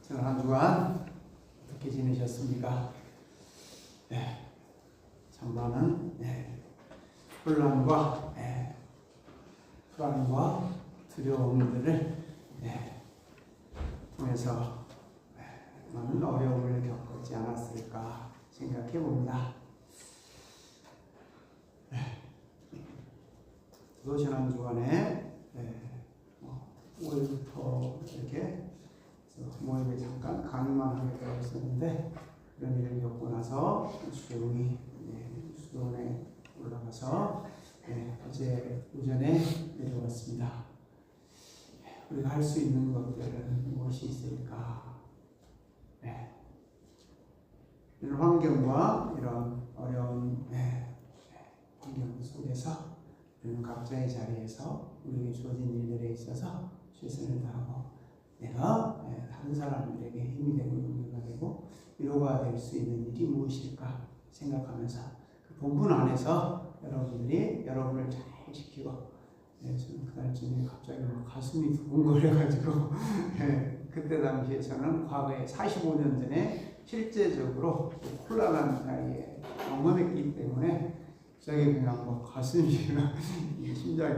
지난 한 주간 어떻게 지내셨습니까? 장로는 혼란과 불안과 두려움들을 통해서 많은 어려움을 겪지 않았을까 생각해 봅니다. 저도 지난 주간에 5일부터 이렇게 모임에 잠깐 강의만 하게 되어 있었는데, 그런 일을 겪고 나서 수경이 수도원에 올라가서 어제 오전에 내려왔습니다. 우리가 할 수 있는 것들은 무엇이 있을까? 이런 환경과 이런 어려운 환경 속에서 우리는 각자의 자리에서 우리에게 주어진 일들에 있어서 최선을 다하고, 내가 다른 사람들에게 힘이 되고 용기가 되고 위로가 될 수 있는 일이 무엇일까 생각하면서 그 본분 안에서 여러분을 잘 지키고, 저는 그날 저녁에 갑자기 가슴이 두근거려가지고 그때 당시에 저는 과거에 45년 전에 실제적으로 혼란한 나이에 경험했기 때문에 갑자기 그냥 가슴이 심장이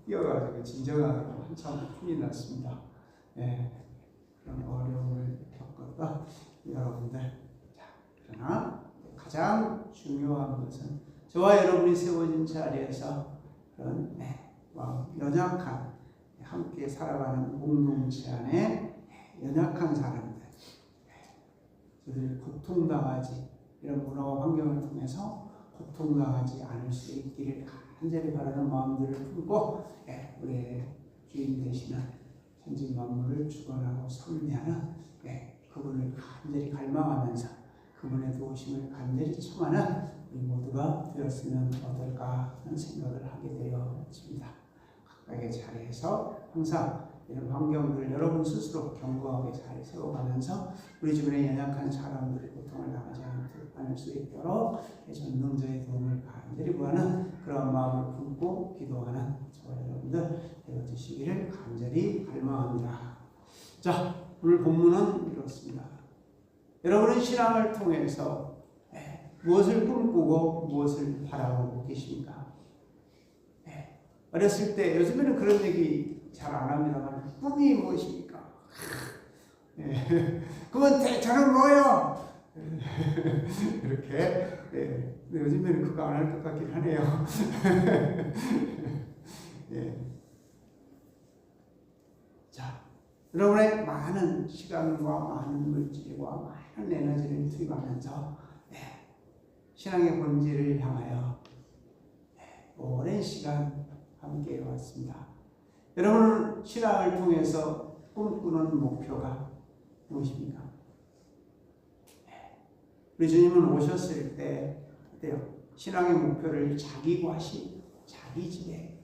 뛰어가지고 진정하게 한참 힘이 났습니다. 그런 어려움을 겪었다 여러분들. 그러나 가장 중요한 것은 저와 여러분이 세워진 자리에서 그런 연약한, 함께 살아가는 공동체 안에 연약한 사람들, 저들이 고통당하지, 이런 문화와 환경을 통해서 고통당하지 않을 수 있기를 간절히 바라는 마음들을 품고, 우리의 주인 되시는 천지 만물을 주관하고 섭리하는 그분을 간절히 갈망하면서 그분의 도우심을 간절히 청하는 우리 모두가 되었으면 어떨까 하는 생각을 하게 되었습니다. 각각의 자리에서 항상 이런 환경들을 여러분 스스로 견고하게 잘 세워가면서 우리 주변에 연약한 사람들이 고통을 당하지 않을 수 있도록 전능자의 도움을 간절히 구하는 그런 마음을 품고 기도하는 저와 여러분들 되어주시기를 간절히 갈망합니다. 자, 오늘 본문은 이렇습니다. 여러분은 신앙을 통해서 무엇을 꿈꾸고 무엇을 바라보고 계십니까? 어렸을 때, 요즘에는 그런 얘기 잘 안 합니다만, 꿈이 무엇입니까? 그건 저는 뭐요? 이렇게. 요즘에는 그거 안 할 것 같긴 하네요. 자, 여러분의 많은 시간과 많은 물질과 많은 에너지를 투입하면서 신앙의 본질을 향하여 오랜 시간 함께 해왔습니다. 여러분은 신앙을 통해서 꿈꾸는 목표가 무엇입니까? 우리 주님은 오셨을 때 어때요? 신앙의 목표를 자기 과시, 자기 지배,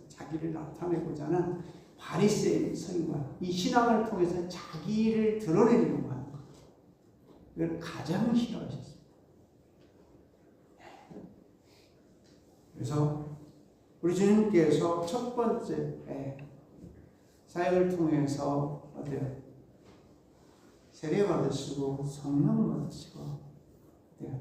자기를 나타내고자 하는 바리새인 서기관, 이 신앙을 통해서 자기를 드러내려고 하는 것, 이걸 가장 싫어하셨습니다. 그래서 우리 주님께서 첫 번째 사역을 통해서 어때요? 세례 받으시고 성령 받으시고, 어때요?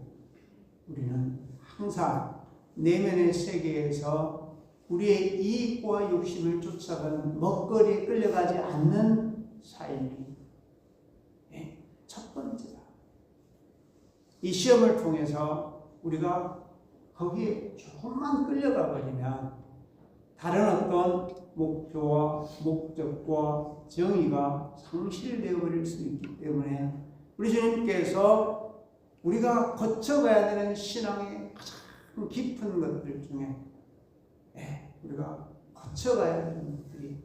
우리는 항상 내면의 세계에서 우리의 이익과 욕심을 쫓아가는 먹거리에 끌려가지 않는 삶이 첫 번째다. 이 시험을 통해서 우리가 거기에 조금만 끌려가 버리면 다른 어떤 목표와 목적과 정의가 상실되어 버릴 수 있기 때문에, 우리 주님께서 우리가 거쳐가야 되는 신앙의 가장 깊은 것들 중에 우리가 거쳐가야 되는 것들이,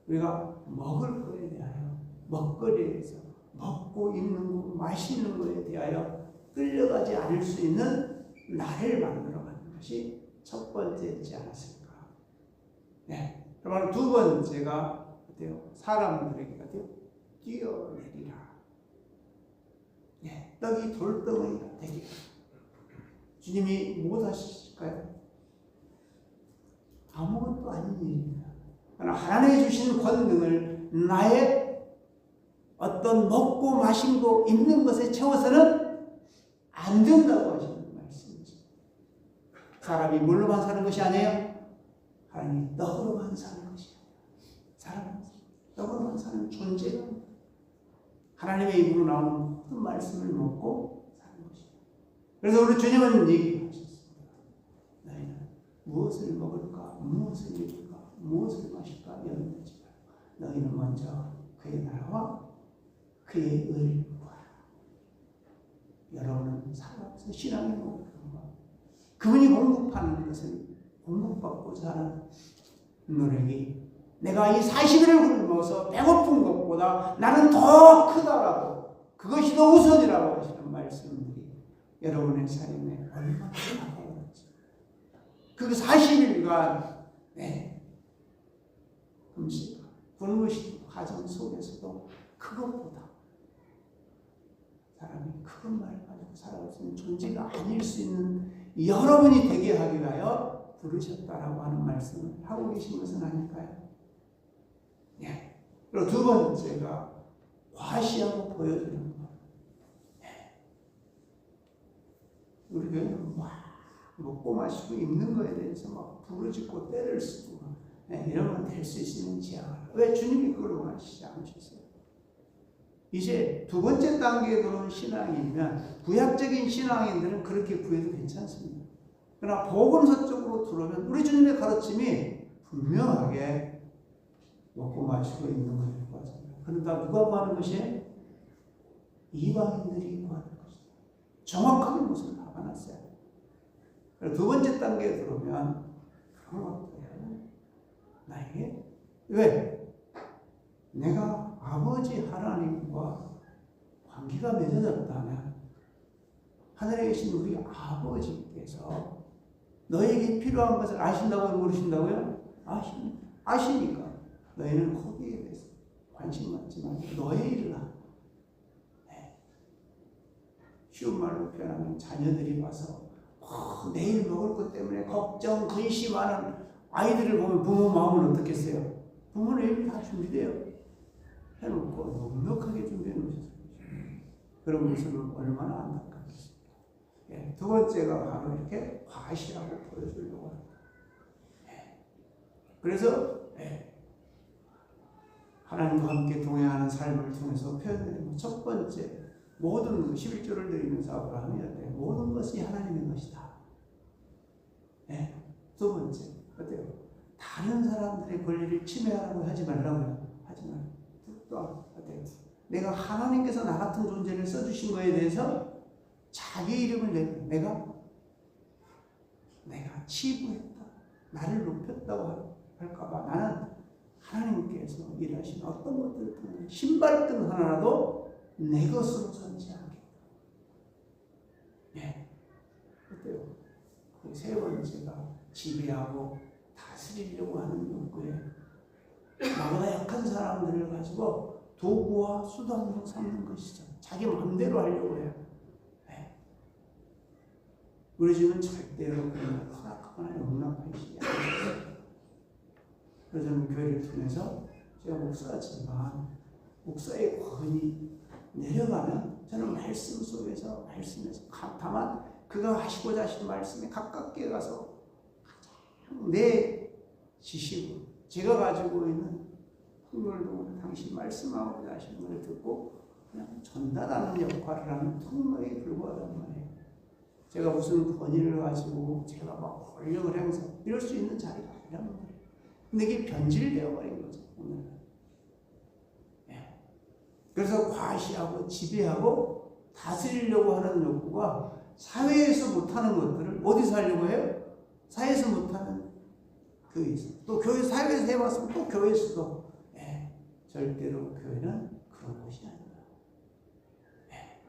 우리가 먹을 거에 대하여, 먹거리에 대해서, 먹고 입는 거, 마시는 거에 대하여 끌려가지 않을 수 있는 나를 만들어가는 것이 첫 번째이지 않았을까. 그러면 두 번째가 어때요? 사람들에게 어때요? 뛰어내리라. 떡이 돌덩이가 되리라. 주님이 못 하실까요? 아무것도 아닌 일입니다. 하나님이 주신 권능을 나의 어떤 먹고 마신 거 입는 것에 채워서는 안 된다고 하시는 말씀이죠. 사람이 뭘로만 사는 것이 아니에요. 하나님이 떡으로만 사는 것이 아니에요. 사람은 떡으로만 사는 존재가 하나님의 입으로 나오는 모든 말씀을 먹고 사는 것이에요. 그래서 우리 주님은 얘기하셨습니다. 너희는 무엇을 먹을까, 무엇을 입을까, 무엇을 마실까 염려하지 말고 너희는 먼저 그의 나라와 그의 의를 구하라. 여러분은 살아가면서 신앙의 목표가 그분이 공급하는 것을 공급받고자 하는 노력이 내가 이 40일을 굶어서 배고픈 것보다 나는 더 크다라고 그것이 더 우선이라고 하시는 말씀들이 여러분의 삶에 얼마나 다가오는지 그 40일간 금식 굶으신 과정 속에서도 그것보다 사람이 그것만을 가지고 살아갈 수 있는 존재가 아닐 수 있는 여러분이 되게 하기 위하여 부르셨다라고 하는 말씀을 하고 계신 것은 아닐까요? 예. 그리고 두 번째가 과시하고 보여주는 것. 예. 우리 교회는 막 먹고 마시고 입는 거에 대해서 막 부르짖고 때를 쓰고 이러면 될 수 있으면 지향하라. 왜 주님이 그걸 원하시지 않으셨어요? 이제 두 번째 단계에 들어온 신앙이면 구약적인 신앙인들은 그렇게 구해도 괜찮습니다. 그러나 복음서 쪽으로 들어오면 우리 주님의 가르침이 분명하게 먹고 마시고 있는 것을 구하잖아요. 그러다 누가 구하는 것이에요? 이방인들이 구하는 것이다. 정확하게 무슨 박아놨어요. 두 번째 단계에 들어오면 그런 것들이에요. 나에게 왜? 내가 아버지 하나님과 관계가 맺어졌다면 하늘에 계신 우리 아버지께서 너에게 필요한 것을 아신다고요? 모르신다고요? 아시니까 너희는 거기에 대해서 관심 갖지 말고 너의 일을 하라. 쉬운 말로 표현하면 자녀들이 와서 내일 먹을 것 때문에 걱정, 근심하는 아이들을 보면 부모 마음을 어떻겠어요? 부모는 이미 다 준비돼요. 해놓고 넉넉하게 준비해 놓으셨어요. 그런 모습은 얼마나 안타깝겠습니까? 예, 두 번째가 바로 이렇게 과시하고 보여주려고 합니다. 예. 그래서 하나님과 함께 동행하는 삶을 통해서 표현드리는 첫 번째 모든 11조를 드리면서 아브라함이었대. 모든 것이 하나님의 것이다. 예. 두 번째 어때요? 다른 사람들의 권리를 침해하라고 하지 말라고요. 하지 말고. 또 어때요? 내가 하나님께서 나 같은 존재를 써주신 거에 대해서 자기 이름을 내가 치부했다. 나를 높였다고 할까봐 나는 하나님께서 일하신 어떤 것들을 통해 신발끈 하나라도 내 것으로 삼지 않겠다. 예. 어때요? 그 세 번째가 지배하고 다스리려고 하는 욕구에 나보다 약한 사람들을 가지고 도구와 수단으로 삼는 것이죠. 자기 마음대로 하려고 해요. 네. 우리 집은 절대로 그런 허락하거나 용납하지 않습니다. 그래서 저는 교회를 통해서 제가 목사지만 목사의 권위 내려가면 저는 말씀 속에서 말씀에서 다만 그가 하시고자 하신 말씀에 가깝게 가서 가장 내 지식으로 제가 가지고 있는 통로를 당신 말씀하고자 하시는 걸 듣고 그냥 전달하는 역할을 하는 통로에 불과하단 말이에요. 제가 무슨 권위를 가지고 제가 막 권력을 행사 이럴 수 있는 자리가 아니란 말이에요. 근데 이게 변질되어 버린 거죠. 오늘. 예. 그래서 과시하고 지배하고 다스리려고 하는 욕구가 사회에서 못하는 것들을 어디서 하려고 해요? 사회에서 못하는 교회에서. 또 교회 사회에서 해봤으면 또 교회에서도. 예. 절대로 교회는 그런 곳이 아니다. 예.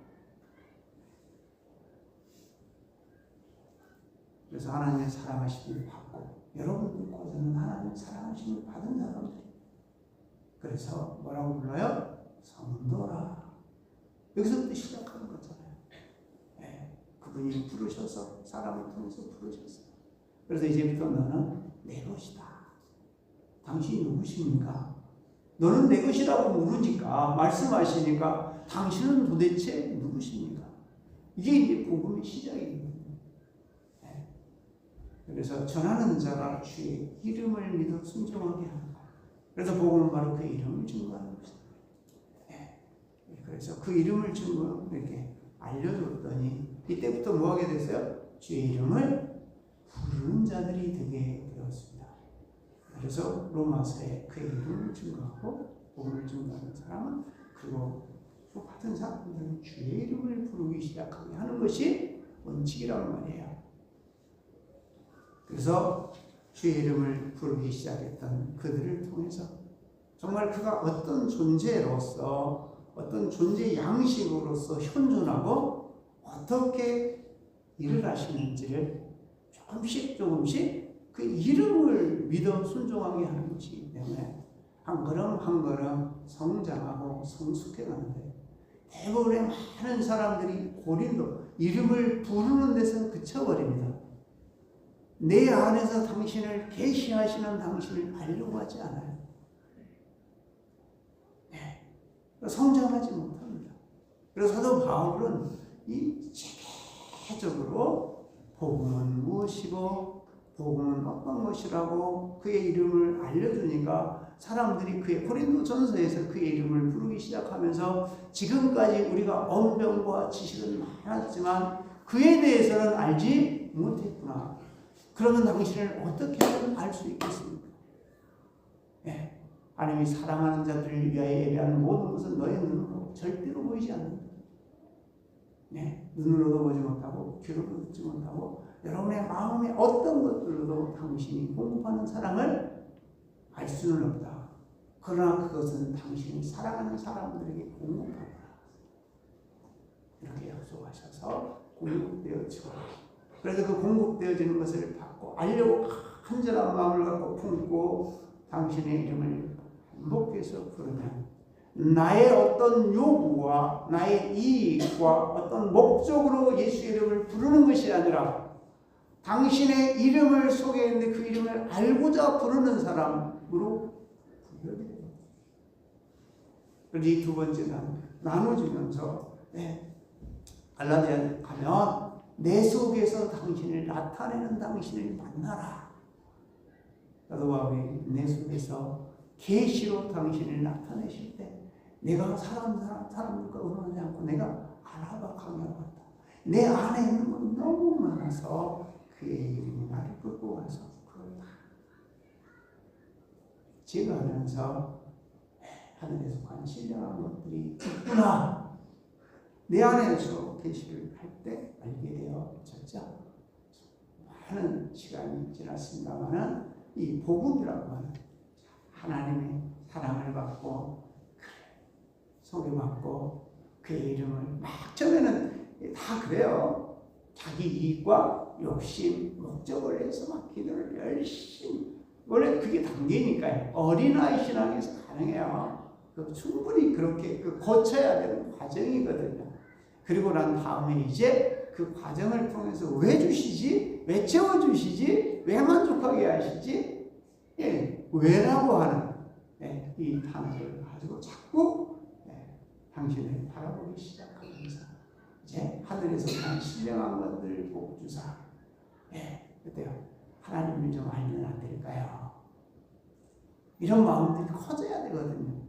그래서 하나님의 사랑하심을 받고 여러분들께서는 하나님의 사랑하심을 받은 사람들. 그래서 뭐라고 불러요? 성도라. 여기서부터 시작하는 거잖아요. 예. 그분이 부르셔서 사람을 통해서 부르셨어요. 그래서 이제부터 너는 내 것이다. 당신이 누구십니까? 너는 내 것이라고 모르니까 하시니까, 말씀하시니까 당신은 도대체 누구십니까? 이게 이제 복음의 시작입니다. 네. 그래서 전하는 자가 주의 이름을 믿어 순종하게 하는 거예요. 그래서 복음은 바로 그 이름을 증거하는 것입니다. 네. 그래서 그 이름을 증거 이렇게 알려줬더니 이때부터 뭐 하게 됐어요? 주의 이름을 부르는 자들이 되게 되었습니다. 그래서 로마서에 그 이름을 증거하고 복음을 증거하는 사람은 그리고 또 같은 사람들은 주의 이름을 부르기 시작하게 하는 것이 원칙이란 말이에요. 그래서 주의 이름을 부르기 시작했던 그들을 통해서 정말 그가 어떤 존재로서 어떤 존재 양식으로서 현존하고 어떻게 일을 하시는지를 조금씩 그 이름을 믿어 순종하게 하는 것이기 때문에 한 걸음 한 걸음 성장하고 성숙해 가는데 대부분의 많은 사람들이 고린도 이름을 부르는 데서 그쳐버립니다. 내 안에서 당신을 계시하시는 당신을 알려고 하지 않아요. 네. 성장하지 못합니다. 그래서 사도 바울은 이 체계적으로 복음은 무엇이고 복음은 어떤 것이라고 그의 이름을 알려주니까 사람들이 그의 고린도전서에서 그의 이름을 부르기 시작하면서 지금까지 우리가 언변과 지식은 많았지만 그에 대해서는 알지 못했구나. 그러면 당신을 어떻게 알 수 있겠습니까? 네. 하나님이 사랑하는 자들을 위하여 예배하는 모든 것은 너의 눈으로 절대로 보이지 않는다. 네. 눈으로도 보지 못하고 귀로도 듣지 못하고 여러분의 마음의 어떤 것들로도 당신이 공급하는 사랑을 알 수는 없다. 그러나 그것은 당신이 사랑하는 사람들에게 공급하라. 이렇게 약속하셔서 공급되어지고 그래서 그 공급되어지는 것을 받고 알려고 간절한 마음을 갖고 품고 당신의 이름을 반복해서 부르면 나의 어떤 요구와 나의 이익과 어떤 목적으로 예수 이름을 부르는 것이 아니라 당신의 이름을 소개했는데 그 이름을 알고자 부르는 사람으로 부르게 됩니다. 그래서 이 두 번째는 나눠지면서 갈라디아에 가면 내 속에서 당신을 나타내는 당신을 만나라. 사도 바울이 내 속에서 계시로 당신을 나타내실 때 내가 사람들과 의논하지 않고 내가 알아봐 강요하다. 내 안에 있는 건 너무 많아서 그의 이름이 나를 끌고 가서 그걸 다 제거하면서 하늘에서 속한 신령한 것들이 있구나. 내 안에서 계시를 할 때 알게 되어졌죠. 많은 시간이 지났습니다만은 이 복음이라고 하는 하나님의 사랑을 받고 소개받고 그의 이름을 막 처음에는 다 그래요. 자기 이익과 욕심, 목적을 해서 막 기도를 열심히 원래 그게 단계니까요. 어린아이 신앙에서 가능해요. 충분히 그렇게 거쳐야 되는 과정이거든요. 그리고 난 다음에 이제 그 과정을 통해서 왜 주시지? 왜 채워주시지? 왜 만족하게 하시지? 왜라고 하는 이 단어를 가지고 자꾸 당신을 바라보기 시작하면서 이제 하늘에서 난 신령한 것들을 복 주사 그때요. 하나님을 좀 알면 안 될까요? 이런 마음들이 커져야 되거든요.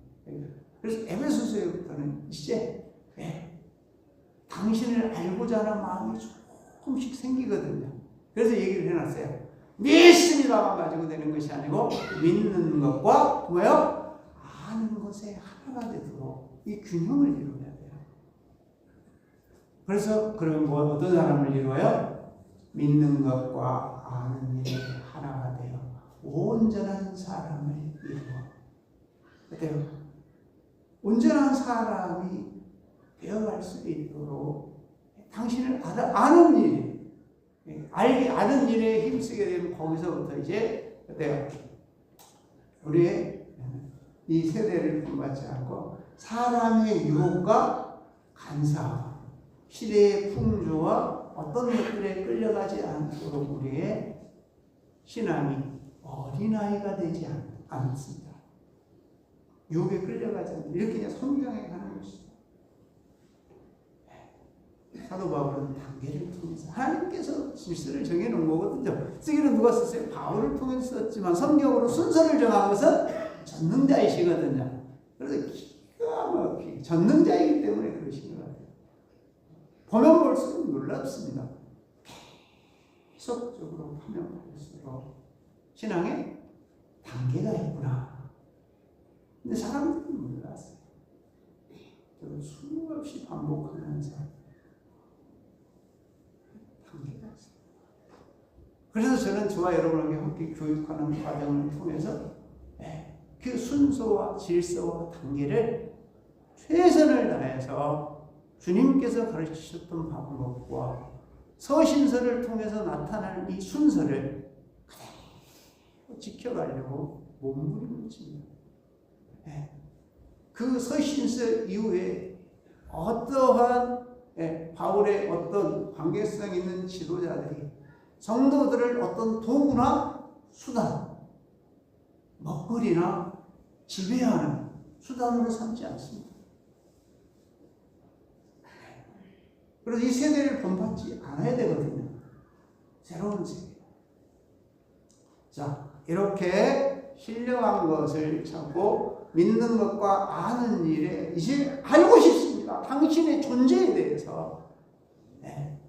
그래서 에베소서부터는 이제 당신을 알고자 하는 마음이 조금씩 생기거든요. 그래서 얘기를 해놨어요. 믿습니다만 가지고 되는 것이 아니고 믿는 것과 뭐요? 아는 것에 하나가 되도록 이 균형을 이루어야 돼요. 그래서 그런 어떤 사람을 이루어요? 믿는 것과 아는 일에 하나가 되어 온전한 사람을 이루어. 어때요? 온전한 사람이 되어갈 수 있도록 당신을 아는 일, 아는 일에 힘쓰게 되면 거기서부터 이제 어때요? 우리의 이 세대를 본받지 않고 사람의 유혹과 간사, 시대의 풍조와 어떤 것들에 끌려가지 않도록 우리의 신앙이 어린아이가 되지 않습니다. 유혹에 끌려가지 않습니다. 이렇게 그냥 사도 바울은 단계를 통해서 하나님께서 질서를 정해놓은 거거든요. 쓰기는 누가 썼어요? 바울을 통해서 썼지만 성경으로 순서를 정한 것은 전능자이시거든요. 그래서 기가 막히게 전능자이기 때문에 그러신 것 같아요. 보면 볼수록 놀랍습니다. 계속적으로 하면 볼수록 신앙에 단계가 있구나. 근데 사람들은 몰랐어요. 저도 수없이 반복하면서 단계가 있어요. 그래서 저는 저와 여러분에게 함께 교육하는 과정을 통해서 그 순서와 질서와 단계를 최선을 다해서 주님께서 가르치셨던 방법과 서신서를 통해서 나타나는 이 순서를 그대로 지켜가려고 몸부림칩니다. 그 서신서 이후에 어떠한 바울의 어떤 관계성 있는 지도자들이 성도들을 어떤 도구나 수단, 먹거리나 지배하는 수단으로 삼지 않습니다. 그래서 이 세대를 본받지 않아야 되거든요. 새로운 세대. 자, 이렇게 신령한 것을 찾고 믿는 것과 아는 일에 이제 알고 싶습니다. 당신의 존재에 대해서.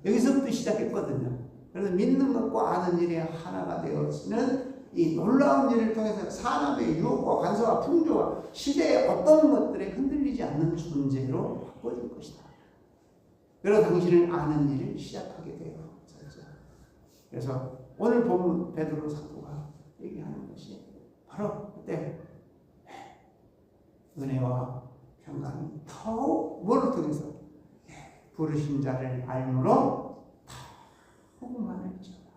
여기서부터 시작했거든요. 그래서 믿는 것과 아는 일에 하나가 되어지는 이 놀라운 일을 통해서 사람의 유혹과 간섭과 풍조와 시대의 어떤 것들에 흔들리지 않는 존재로 바꿔줄 것이다. 그래서 당신을 아는 일을 시작하게 돼요. 그래서 오늘 본문 베드로 사도가 얘기하는 것이 바로 그때 은혜와 평강이 더욱 뭐를 통해서 부르신 자를 알므로 더욱 많을지어다.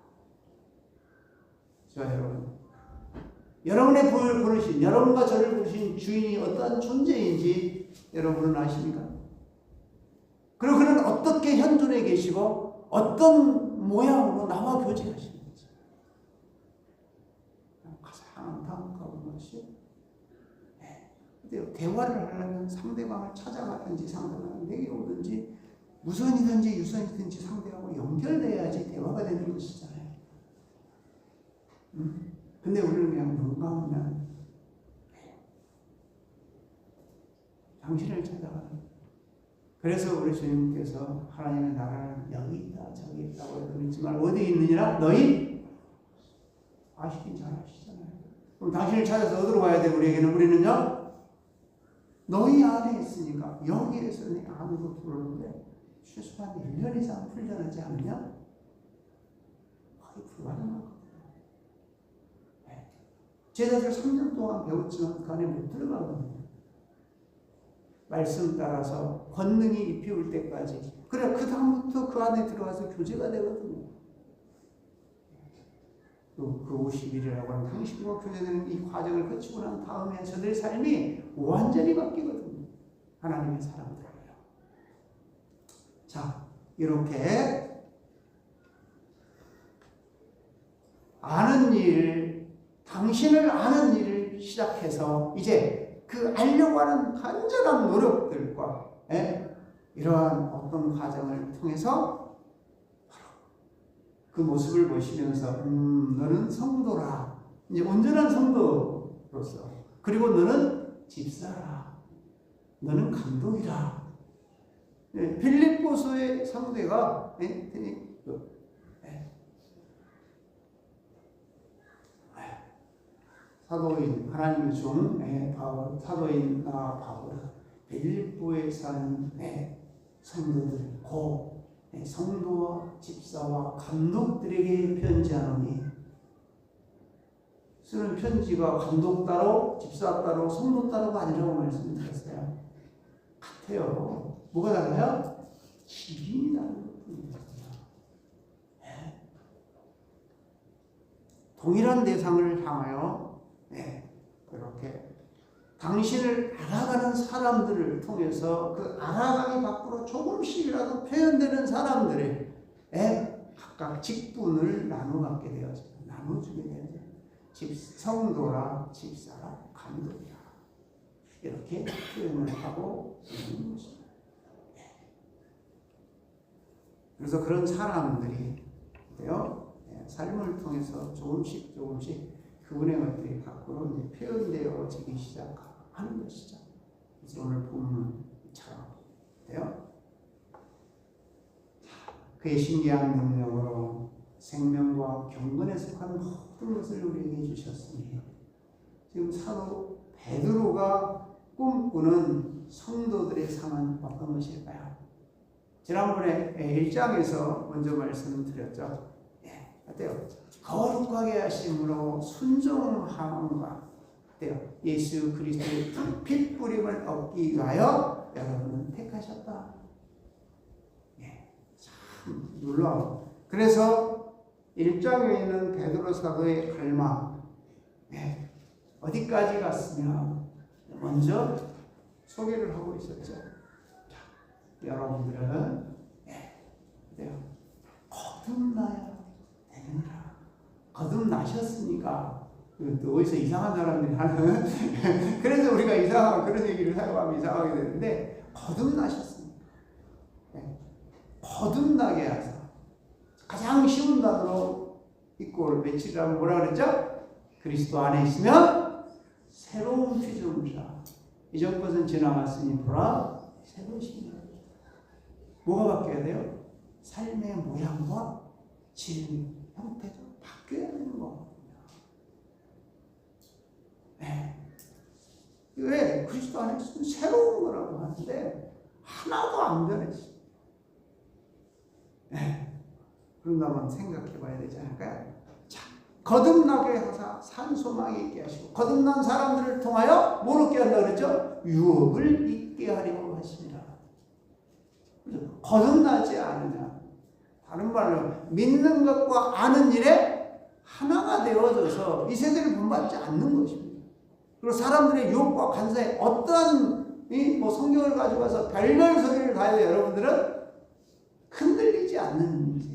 자, 여러분의 부르신, 여러분과 저를 부르신 주인이 어떠한 존재인지 여러분은 아십니까? 그리고 그는 어떻게 현존해 계시고 어떤 모양으로 나와 교제하시는지 가장 안타까운 것이 대화를 하려면 상대방을 찾아가든지 상대방을 내게 오든지 무선이든지 유선이든지 상대하고 연결돼야지 대화가 되는 것이잖아요. 근데 우리는 그냥 눈 감으면 당신을 찾아가는. 그래서 우리 주님께서 하나님의 나라는 여기 있다 저기 있다고 그랬지만 어디 있느니라? 너희 아시긴 잘 아시잖아요. 그럼 당신을 찾아서 어디로 가야 돼? 우리는요? 너희 안에 있으니까 여기에서 내 안으로 들어오는데 최소한 1년 이상 훈련하지 않으면 거의 불가능하거든요. 제자들 3년 동안 배웠지만 그 안에 못 들어가거든요. 말씀 따라서 권능이 입히울 때까지. 그래, 그 다음부터 그 안에 들어가서 교제가 되거든요. 또 그 50일이라고 하는 당신과 교제되는 이 과정을 거치고 난 다음에 저들의 삶이 완전히 바뀌거든요. 하나님의 사람들이에요. 자, 이렇게 아는 일, 당신을 아는 일을 시작해서 이제 그 알려고 하는 간절한 노력들과 이러한 어떤 과정을 통해서 그 모습을 보시면서 너는 성도라. 이제 온전한 성도로서. 그리고 너는 집사라. 너는 감독이라. 빌립보서의 상대가 사도인 하나님의 종 사도인 바울은 빌립보에 사는 성도들 곧 성도와 집사와 감독들에게 편지하노니 쓰는 편지가 감독 따로 집사 따로 성도 따로가 아니라고 말씀드렸어요. 같아요. 뭐가 달라요? 기준이 다른 것뿐입니다. 동일한 대상을 향하여 그렇게 당신을 알아가는 사람들을 통해서 그 알아가기 밖으로 조금씩이라도 표현되는 사람들의 각각 직분을 나눠 갖게 되어집니다. 나눠주게 되어집니다. 성도라, 집사라, 감독이라 이렇게 표현을 하고 있는 것입니다. 그래서 그런 사람들이 삶을 통해서 조금씩 그분의 것들이 밖으로 이제 표현되어지기 시작하는 것이죠. 그래서 오늘 본문처럼 그의 신기한 능력으로 생명과 경건에 속한 모든 것을 우리에게 주셨으니 지금 사도 베드로가 꿈꾸는 성도들의 삶은 어떤 것일까요? 지난번에 1장에서 먼저 말씀드렸죠. 어때요? 거룩하게 하심으로 순종함과 예수 그리스도의 핏 뿌림을 얻기 위하여 여러분은 택하셨다. 참 놀라워. 그래서 1장에 있는 베드로 사도의 갈망 어디까지 갔으면 먼저 소개를 하고 있었죠. 자, 여러분들은 거듭나야 되느니라. 거듭나셨으니까 또 어디서 이상한 사람들이 하는 그래서 우리가 이상한 그런 얘기를 사용하면 이상하게 되는데 거듭나셨습니다. 거듭나게 하사 가장 쉬운 단어로 이꼴 며칠이라면 뭐라 그랬죠? 그리스도 안에 있으면 새로운 피조물이라. 이전 것은 지나갔으니 보라 새로우시니. 뭐가 바뀌어야 돼요? 삶의 모양과 질, 형태가 바뀌어야 되는 거거든요. 왜? 그리스도 안에 있으면 새로운 거라고 하는데 하나도 안 변했어요. 그런다면 생각해 봐야 되지 않을까요? 자, 거듭나게 하사 산소망이 있게 하시고 거듭난 사람들을 통하여 뭘 얻게 한다고 그랬죠? 유업을 있게 하려고 하십니다. 거듭나지 않으냐. 다른 말로 믿는 것과 아는 일에 하나가 되어져서 이 세대를 본받지 않는 것입니다. 그리고 사람들의 유혹과 간사에 어떠한 성경을 가지고 와서 별별 소리를 다 해도 여러분들은 흔들리지 않는 문제.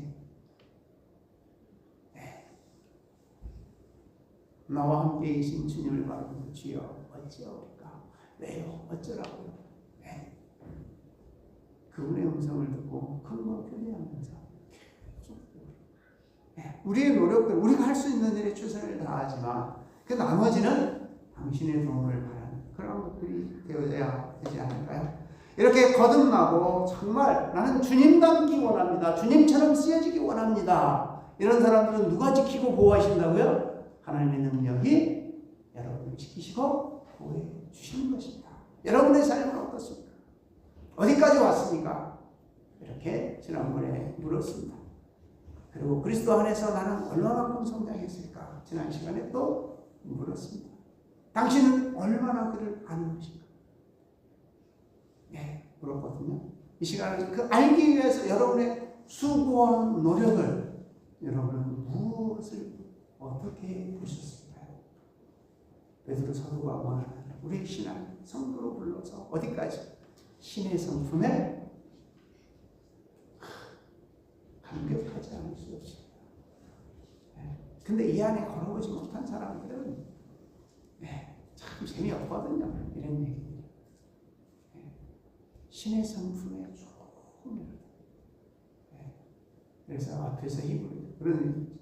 나와 함께 계신 주님을 바라보면서 주여 어찌하오리까? 왜요? 어쩌라고요? 그분의 음성을 듣고 큰거 편리하면서 우리의 노력들, 우리가 할 수 있는 일에 최선을 다하지만 그 나머지는 당신의 도움을 바라는 그런 것들이 되어져야 되지 않을까요? 이렇게 거듭나고 정말 나는 주님 닮기 원합니다. 주님처럼 쓰여지기 원합니다. 이런 사람들은 누가 지키고 보호하신다고요? 하나님의 능력이 여러분을 지키시고 보호해 주시는 것입니다. 여러분의 삶은 어떻습니까? 어디까지 왔습니까? 이렇게 지난번에 물었습니다. 그리고 그리스도 안에서 나는 얼마만큼 성장했을까? 지난 시간에 또 물었습니다. 당신은 얼마나 그를 아는 것인가? 물었거든요. 이 시간은 그 알기 위해서 여러분의 수고와 노력을 여러분은 무엇을 어떻게 보셨을까요? 베드로 사도가 원하는 우리 신앙 성도로 불러서 어디까지? 신의 성품에 감격하지 않을 수 없습니다. 근데 이 안에 걸어오지 못한 사람들은 참 재미없거든요. 이런 얘기들이. 신의 성품에 조금 그래서 앞에서 힘을 그런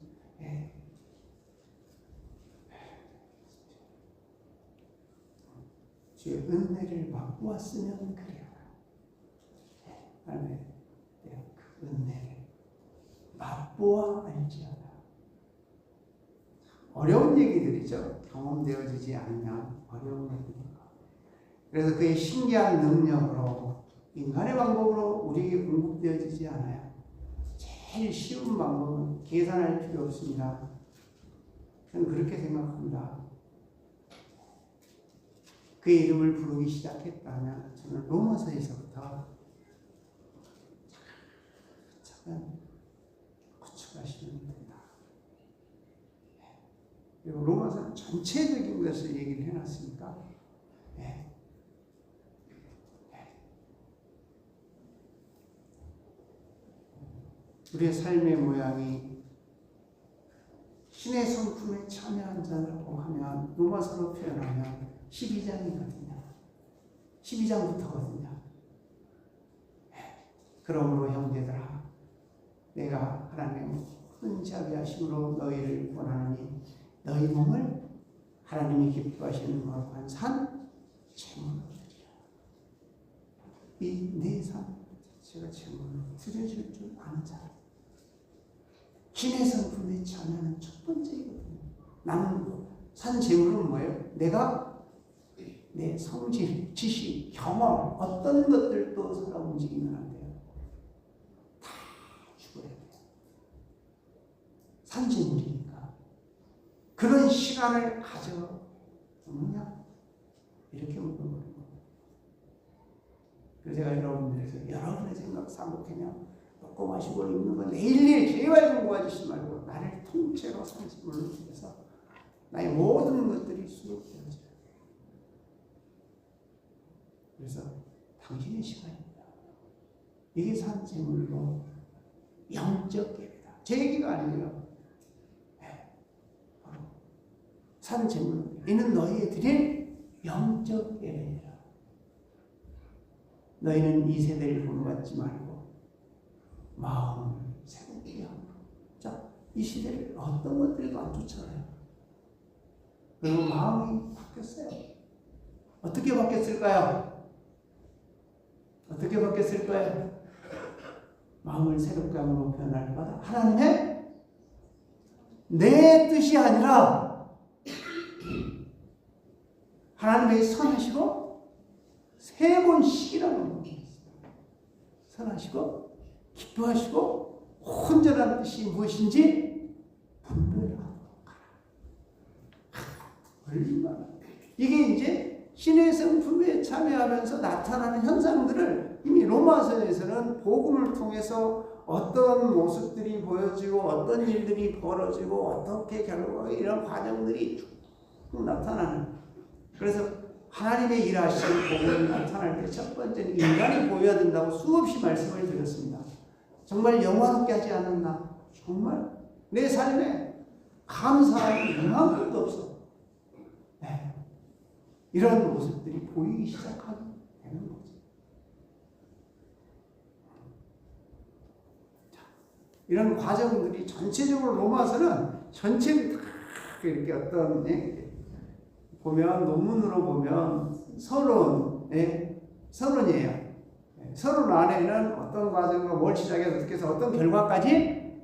주의 은혜를 맛보았으면 그래요. 하나님의 그 은혜를 맛보아 알지어다. 어려운 얘기들이죠. 경험되어지지 않으면 어려운 얘기입니다. 그래서 그의 신기한 능력으로 인간의 방법으로 우리에게 공급되어지지 않아요. 제일 쉬운 방법은 계산할 필요 없습니다. 저는 그렇게 생각합니다. 그의 이름을 부르기 시작했다면 저는 로마서에서부터 차근 구축하시면 됩니다. 그리고 로마서는 전체적인 것을 얘기를 해놨으니까 우리의 삶의 모양이 신의 성품에 참여한 자라고 하면 로마서로 표현하면 12장이거든요. 12장부터거든요. 그러므로 형제들아 내가 하나님의 큰 자비하심으로 너희를 권하노니 너희 몸을 하나님이 기뻐하시는 거룩한 산 제물로 드리라. 이 내 삶 자체가 제물로 드려질 줄 아는 자라. 신의 성품에 참여하는 첫 번째이거든요. 나는 산 제물은 뭐예요? 내가 내 성질, 지식, 경험 어떤 것들도 살아 움직이면 안 돼요. 다 죽어야 돼요. 산 제물이니까. 그런 시간을 가져오느냐? 이렇게 물어보는 거예요. 그래서 제가 여러분들에서 여러분의 생각 사목해냐? 먹고 마시고 입는 거 내일 제발 좀 구하지 말고 나를 통째로 산 제물로 드려서 나의 모든 것들이 수록되어져요. 그래서 당신의 시간입니다. 이게 산 제물로 영적 예배다. 제 얘기가 아니에요. 바로 산 제물로 이는 너희에 드릴 영적 예배니라. 너희는 이 세대를 본받지 말고 마음을 새롭게 하고. 자, 이 시대를 어떤 것들도 안 쫓아가요. 그리고 마음이 바뀌었어요. 어떻게 바뀌었을까요? 어떻게 바뀌었을까요? 마음을 새롭게 함으로 변할 바다. 하나님의 내 뜻이 아니라 하나님의 선하시고 세 번씩이라는 겁니다. 선하시고 기뻐하시고 온전한 뜻이 무엇인지 분별하도록 하라. 얼마나 이게 이제 신의 성품에 참여하면서 나타나는 현상들을 이미 로마서에서는 복음을 통해서 어떤 모습들이 보여지고 어떤 일들이 벌어지고 어떻게 결과 이런 과정들이 쭉 나타나는. 그래서 하나님의 일하신 복음이 나타날 때 첫 번째는 인간이 보여야 된다고 수없이 말씀을 드렸습니다. 정말 영화롭게 하지 않았나? 정말 내 삶에 감사할 이만큼도 없어. 네. 이런 모습들이 보이기 시작하게 되는 거죠. 자, 이런 과정들이 전체적으로 로마서는 전체를 다 이렇게 어떤 보면 논문으로 보면 서론이에요. 서론 안에는 어떤 과정과 뭘 시작해서 어떻게 해서 어떤 결과까지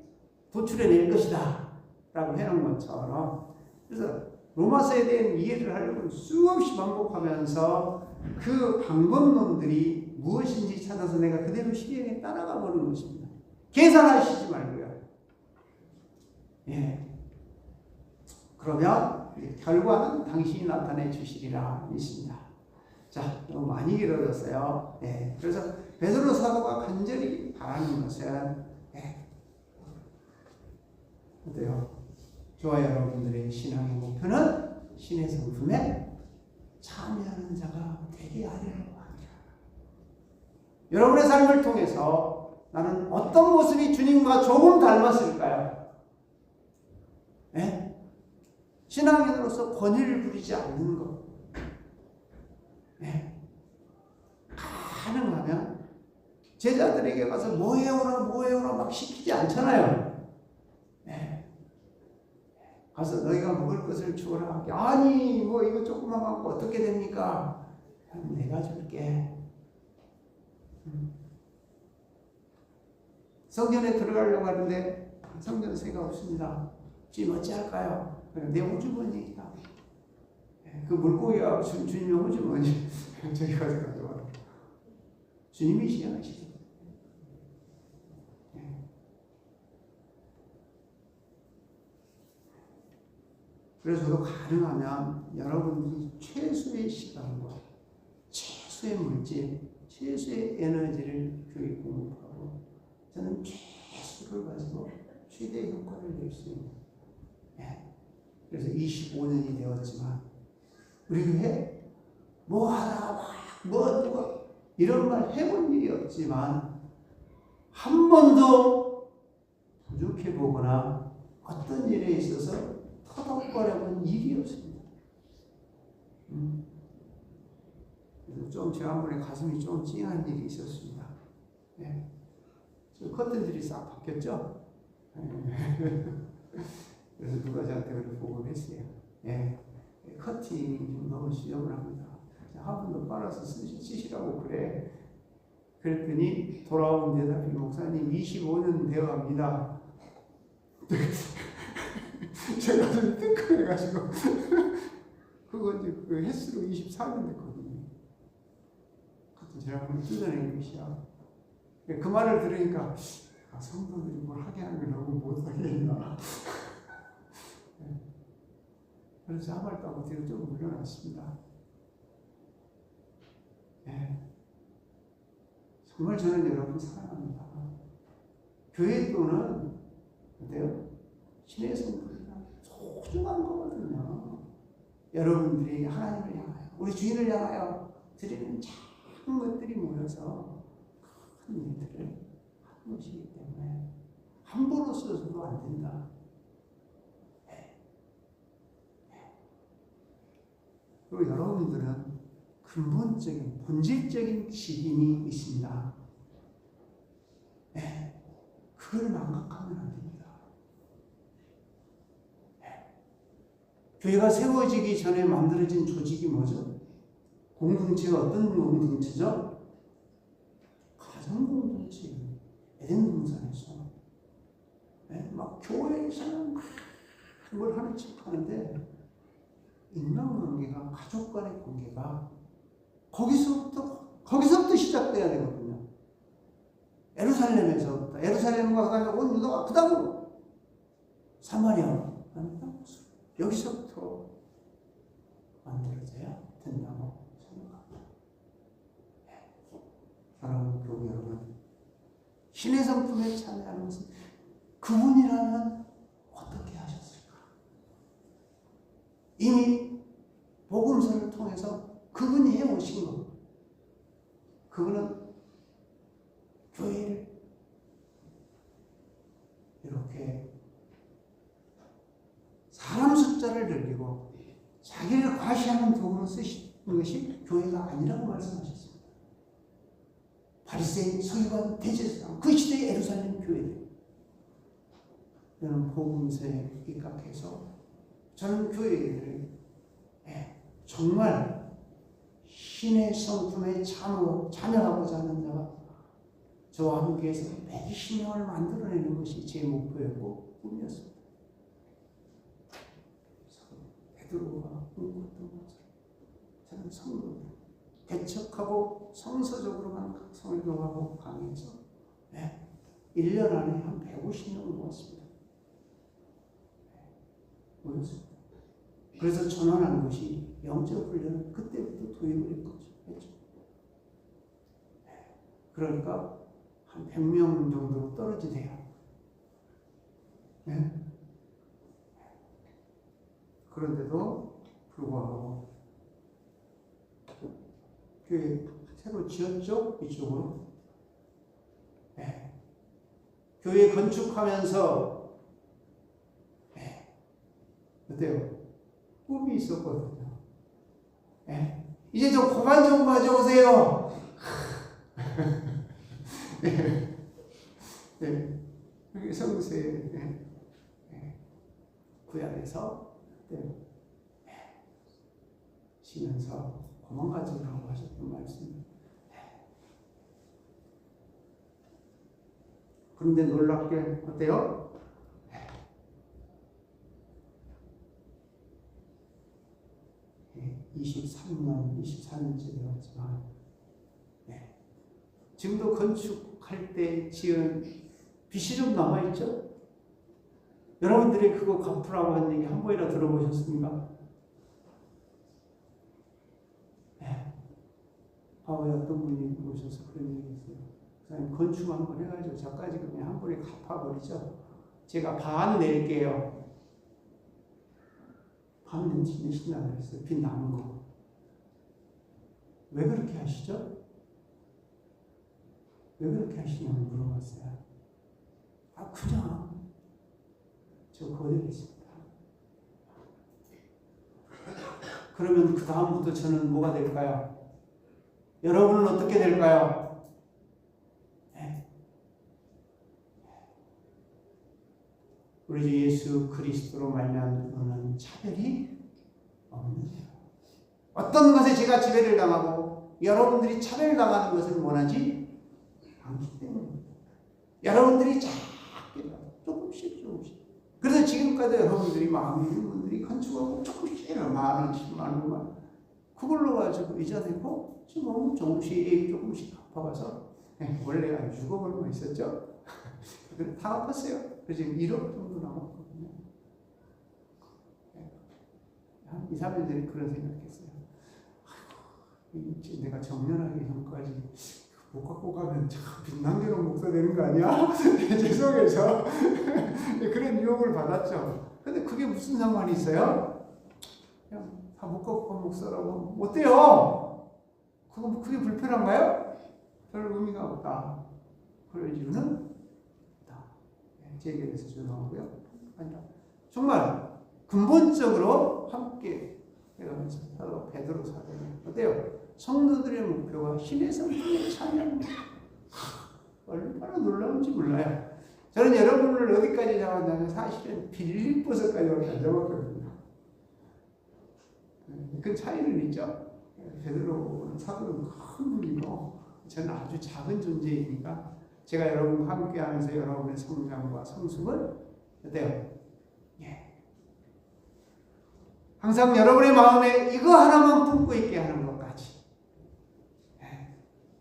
도출해낼 것이다 라고 해놓은 것처럼. 그래서 로마서에 대한 이해를 하려고 수없이 반복하면서 그 방법론들이 무엇인지 찾아서 내가 그대로 실행에 따라가 보는 것입니다. 계산하시지 말고요. 예. 그러면 결과는 당신이 나타내 주시리라 믿습니다. 자, 너무 많이 길어졌어요. 네, 그래서 베드로 사도가 간절히 바라는 것은 어때요? 저와 여러분들의 신앙의 목표는 신의 성품에 참여하는 자가 되게 하려고 합니다. 여러분의 삶을 통해서 나는 어떤 모습이 주님과 조금 닮았을까요? 네? 신앙인으로서 권위를 부리지 않는 것. 네. 가능하면 제자들에게 가서 뭐 해오라 막 시키지 않잖아요. 네. 가서 너희가 먹을 것을 주어라. 아니 뭐 이거 조금만 갖고 어떻게 됩니까? 내가 줄게. 성전에 들어가려고 하는데 성전세가 없습니다. 주님 어찌할까요? 내 호주머니다. 그 물고기가 주님의 호주머니 저기 가서 가져와. 주님이 시행하시죠. 그래서 저도 가능하면 여러분이 최소의 시간과 최소의 물질, 최소의 에너지를 교육에 공급하고 저는 최소를 가지고 최대의 효과를 낼 수 있는. 그래서 25년이 되었지만 우리 교회 뭐 하나 뭐 누가 이런 말 해본 일이 없지만 한 번도 부족해 보거나 어떤 일에 있어서 터덕거려 본 일이 없습니다. 그래서 좀 지난번에 가슴이 좀 찡한 일이 있었습니다. 네. 저 커튼들이 싹 바뀌었죠? 그래서 누가 저한테 그렇게 보고했어요. 예, 커팅이 좀 너무 지저분합니다. 한 번 더 빨아서 쓰시라고 그래. 그랬더니 돌아온 대답이 목사님 25년 되어갑니다. 제가 좀 뜨끔해가지고 그거 이제 그 횟수로 24년 됐거든요. 그것도 제가 한번 뜯어낸 것이야. 그 말을 들으니까 성도들이 뭘 하게 하는 걸 너무 못하겠나. 그래서 한 말 따고 뒤로 좀 물러났습니다. 네. 정말 저는 여러분 사랑합니다. 교회 또는 어때요? 신의 성품이나 소중한 거거든요. 여러분들이 하나님을 향하여 우리 주인을 향하여 드리는 작은 것들이 모여서 큰 일들을 하는 것이기 때문에 함부로 써서도 안 된다. 그리고 여러분들은 근본적인 본질적인 기인이 있습니다. 네. 그걸 망각하면 안 됩니다. 네. 교회가 세워지기 전에 만들어진 조직이 뭐죠? 공동체가 어떤 공동체죠? 가정 공동체. 에덴 동산에서 네. 막 교회에서는 막 뭘 하는 척 하는데 인간관계가 가족 간의 관계가 거기서부터 시작돼야 되거든요. 예루살렘에서부터 예루살렘과 가면 온 유다가 그 다음으로 사마리아 여기서부터 만들어져야 된다고 생각합니다. 사랑하는 교우 여러분, 신의 성품에 참여하는 것은 그분이라면 어떻게 하셨을까? 이미 복음서를 통해서 그분이 해오신 것. 그분은 교회를 이렇게 사람 숫자를 늘리고 자기를 과시하는 도구로 쓰시는 것이 교회가 아니라고 말씀하셨습니다. 바리새인, 서기관, 대제사장, 그 시대의 예루살렘 교회들. 저는 복음서에 입각해서 저는 교회를 정말 신의 성품에 참여하고자 하는 자가 저와 함께해서 120명을 만들어내는 것이 제 목표였고 꿈이었습니다. 베드로가 꿈꿨던 것처럼 저는 성도들 개척하고 성서적으로만 각성을 요하고 강해서 1년 안에 한 150명을 모았습니다. 모였습니다. 그래서 전환한 것이 영적 훈련을 그때부터 도입을 했죠. 그러니까 한 100명 정도로 떨어지세요. 네? 그런데도 불구하고 교회 새로 지었죠? 이쪽으로. 네. 교회 건축하면서 어때요? 꿈이 있었거든요. 이제 좀 그만 좀 가져오세요. 여기 성세 구약에서 쉬면서 그만 가져오라고 하셨던 말씀입니다. 그런데 놀랍게 어때요? 24년째 되었지만 지금도 건축할 때 지은 빚이 좀 남아있죠? 여러분들이 그거 갚으라고 한 얘기 한 번이나 들어보셨습니까? 아왜 어떤 분이 오셔서 그런 얘기 했어요. 그냥 건축 한번 해가지고 저까지 그냥 한 번에 갚아버리죠. 제가 반 낼게요. 반 내신다고 그랬어요. 빚 남은 거. 왜 그렇게 하시죠? 왜 그렇게 하시냐고 물어봤어요. 그냥 저 거절했습니다. 그러면 그 다음부터 저는 뭐가 될까요? 여러분은 어떻게 될까요? 우리 주 예수 그리스도로 말미암는 차별이 없는 거예요. 어떤 것에 제가 지배를 당하고 여러분들이 차별당하는 것을 원하지 않기 때문입니다. 여러분들이 작게 조금씩. 그래서 지금까지 여러분들이 마음이 있는 분들이 건축하고 조금씩 10,000원, 100,000원 그걸로 가지고 이자 내고 지금 조금씩 갚아가서 원래 한 6억 얼마 있었죠? 다 갚았어요. 그래서 지금 1억 정도 남았거든요. 한 2, 3년 전에 그런 생각했어요. 아이고, 내가 정년하기 전까지 못 갖고 가면 참 빈낭개로 목사 되는 거 아니야? 죄송해서 그런 유혹을 받았죠. 근데 그게 무슨 상관이 있어요? 그냥 다 못 갖고 간 목사라고 어때요? 그게 불편한가요? 별 의미가 없다. 그럴 이유는 없다. 제 얘기에서 죄송하고요. 아니라 정말 근본적으로 함께 해가면서 서로 베드로 사도는 어때요? 성도들의 목표가 신의 성품에 참여합니다. 얼마나 놀라운지 몰라요. 저는 여러분을 어디까지 잡았냐면 사실은 빌립보서까지 잡았거든요. 그 차이는 있죠. 베드로 사도는 큰 분이고 저는 아주 작은 존재이니까 제가 여러분과 함께하면서 여러분의 성장과 성숙을 어때요? 항상 여러분의 마음에 이거 하나만 품고 있게 하는 것까지.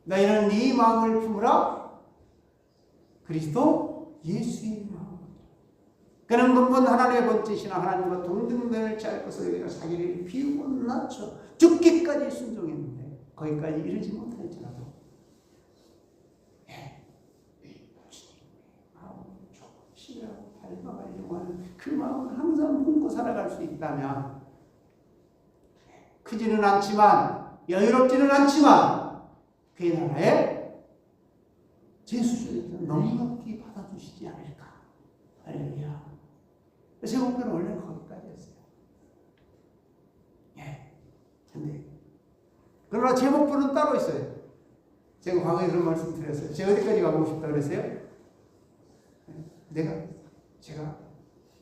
너희는 네 마음을 품으라. 그리스도 예수의 마음. 그는 근본 하나님의 번째시나 하나님과 동등됨을 취할 것을 여기가 자기를 비우고 낮춰 죽기까지 순종했는데 거기까지 이르지 못할지라도 마음을 조금씩이라도 닮아가려고 하는 그 마음을 항상 품고 살아갈 수 있다면 크지는 않지만 여유롭지는 않지만 그의 나라에 제 수준에서 넉넉히 받아주시지 않을까. 할렐루야. 제 목표는 원래 거기까지였어요. 근데 그러나 제 목표는 따로 있어요. 제가 과거에 그런 말씀 드렸어요. 제가 어디까지 가고 싶다 그랬어요? 제가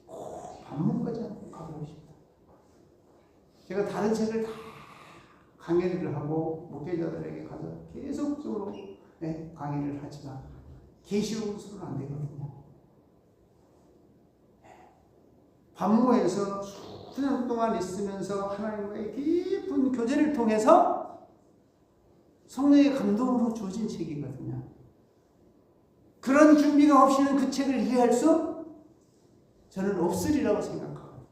꼭 반문까지 가고 싶다. 제가 다른 책을 다 강의를 하고 목회자들에게 가서 계속적으로 강의를 하지만 계시록으로는 안 되거든요. 반모에서 수년 동안 있으면서 하나님과의 깊은 교제를 통해서 성령의 감동으로 주어진 책이거든요. 그런 준비가 없이는 그 책을 이해할 수 저는 없으리라고 생각하거든요.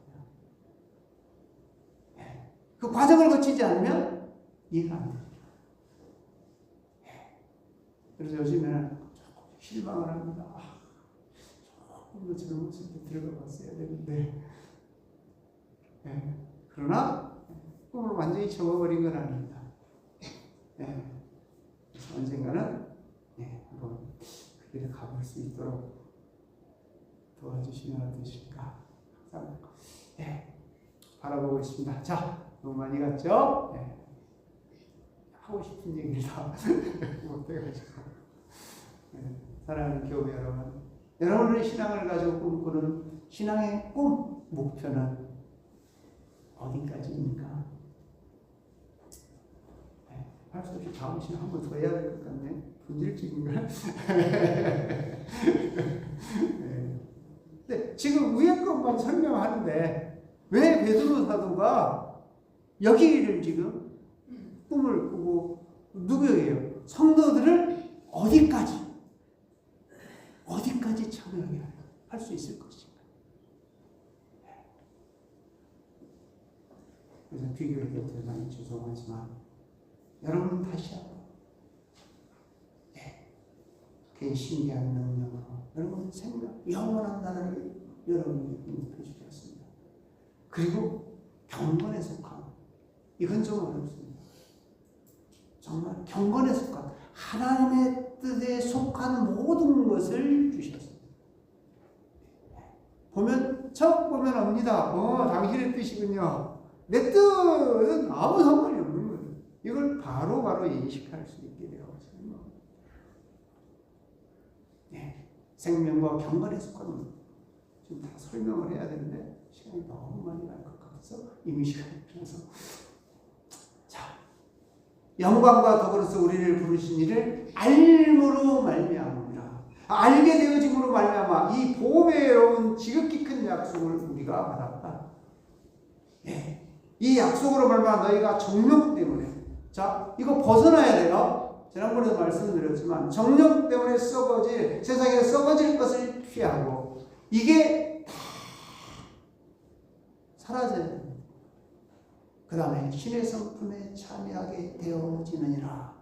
그 과정을 거치지 않으면 이해가 안 돼요. 그래서 요즘에는 조금 실망을 합니다. 조금 더 젊었을 때 들어가 봤어야 되는데. 그러나 꿈을 완전히 접어버린 건 아닙니다. 언젠가는 한번 그 길에 가볼 수 있도록 도와주시면 어떠실까 항상 바라보고 있습니다. 자, 너무 많이 갔죠? 하고 싶은 얘기를 다 못해가지고. 사랑하는 교회 여러분, 여러분의 신앙을 가지고 꿈꾸는 신앙의 꿈, 목표는 어디까지입니까? 할 수 없이 다음 시간 한번 더 해야 될 것 같네. 분질증인가? 근데 지금 위에 것만 설명하는데 왜 베드로 사도가 여기를 지금 꿈을 꾸고 누구예요? 성도들을 어디까지 참여하게 할 수 있을 것인가? 그래서 비교를 해도 많이 죄송하지만 여러분은 다시 한번 그의 신비한 능력으로 여러분 생명 영원한 나라를 여러분이 인도해주셨습니다. 그리고 경건에 속한 이건 좀 어렵습니다. 정말 경건에 속한 하나님의 뜻에 속한 모든 것을 주셨습니다. 처음 보면 압니다. 당신의 뜻이군요. 내 뜻은 아무 상관이 없는 거예요. 이걸 바로 인식할 수 있게 되었습니다. 생명과 경건에 속한 것. 지금 다 설명을 해야 되는데 시간이 너무 많이 갈 것 같아서 이미 시간이 필요해서 자, 영광과 더불어서 우리를 부르신 이를 알므로 말미암으라. 알게 되어짐으로 말미암아 이 보배로운 지극히 큰 약속을 우리가 받았다. 예, 이 약속으로 말미암아 너희가 정욕 때문에 자 이거 벗어나야 돼요. 지난번에도 말씀드렸지만 정욕 때문에 썩어질 세상에 썩어질 것을 피하고 이게 다 사라져야 됩니다. 그 다음에 신의 성품에 참여하게 되어지느니라.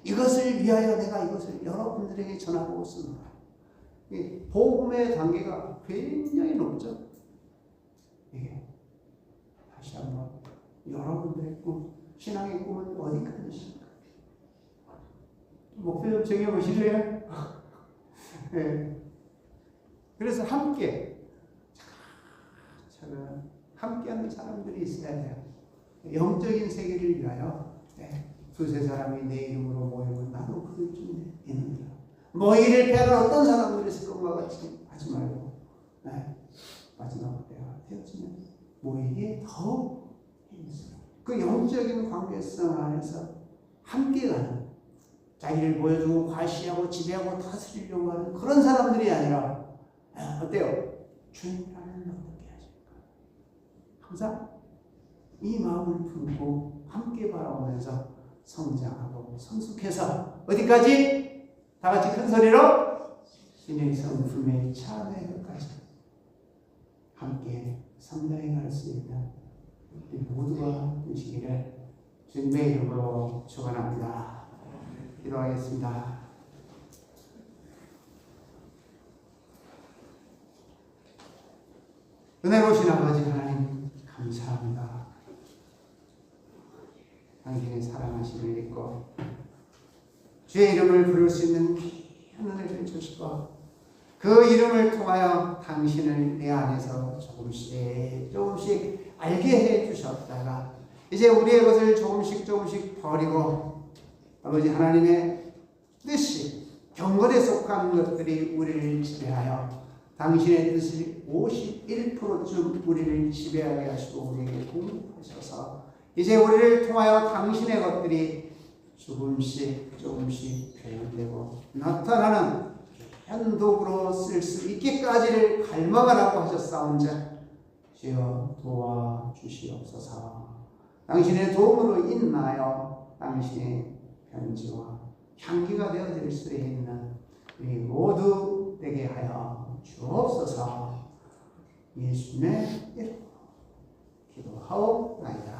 이것을 위하여 내가 이것을 여러분들에게 전하고 있습니다. 복음의 단계가 굉장히 높죠. 이게 다시 한번 여러분들의 꿈, 신앙의 꿈은 어디까지입니까? 목표 좀 정해보시래요. 네. 그래서 함께 차근 함께하는 사람들이 있어야 돼요. 영적인 세계를 위하여 네. 두세 사람이 내 이름으로 모이면 나도 그들 중에 있느니라. 모이를 패하는 어떤 사람들이 있을 것과 같이 하지 말고 네. 마지막 때가 되어지면 모이기에 더욱 힘쓰라. 그 영적인 관계성 안에서 함께 가는 자기를 보여주고 과시하고 지배하고 다스리려고 하는 그런 사람들이 아니라 어때요? 주님을 어떻게 하실까? 항상 이 마음을 품고 함께 바라보면서 성장하고 성숙해서 어디까지? 다 같이 큰 소리로 신의 성품에 참여하기까지 함께 성장해 갈 수 있는 우리 모두가 되시기를 주님의 이름으로 축원합니다. 기도하겠습니다. 은혜로우신 아버지 하나님 감사합니다. 당신의 사랑하심을 믿고 주의 이름을 부를 수 있는 귀한 은혜를 주시고 그 이름을 통하여 당신을 내 안에서 조금씩 알게 해 주셨다가 이제 우리의 것을 조금씩 버리고 아버지 하나님의 뜻이 경건에 속한 것들이 우리를 지배하여 당신의 뜻을 51%쯤 우리를 지배하게 하시고 우리에게 공급하셔서 이제 우리를 통하여 당신의 것들이 조금씩 표현되고 나타나는 현독으로 쓸 수 있기까지를 갈망하라고 하셨사온즉 주여 도와주시옵소서. 당신의 도움으로 인하여 당신의 편지와 향기가 되어질 수 있는 우리 모두 되게 하여 주옵소서. 예수님의 이름으로 기도하옵나이다.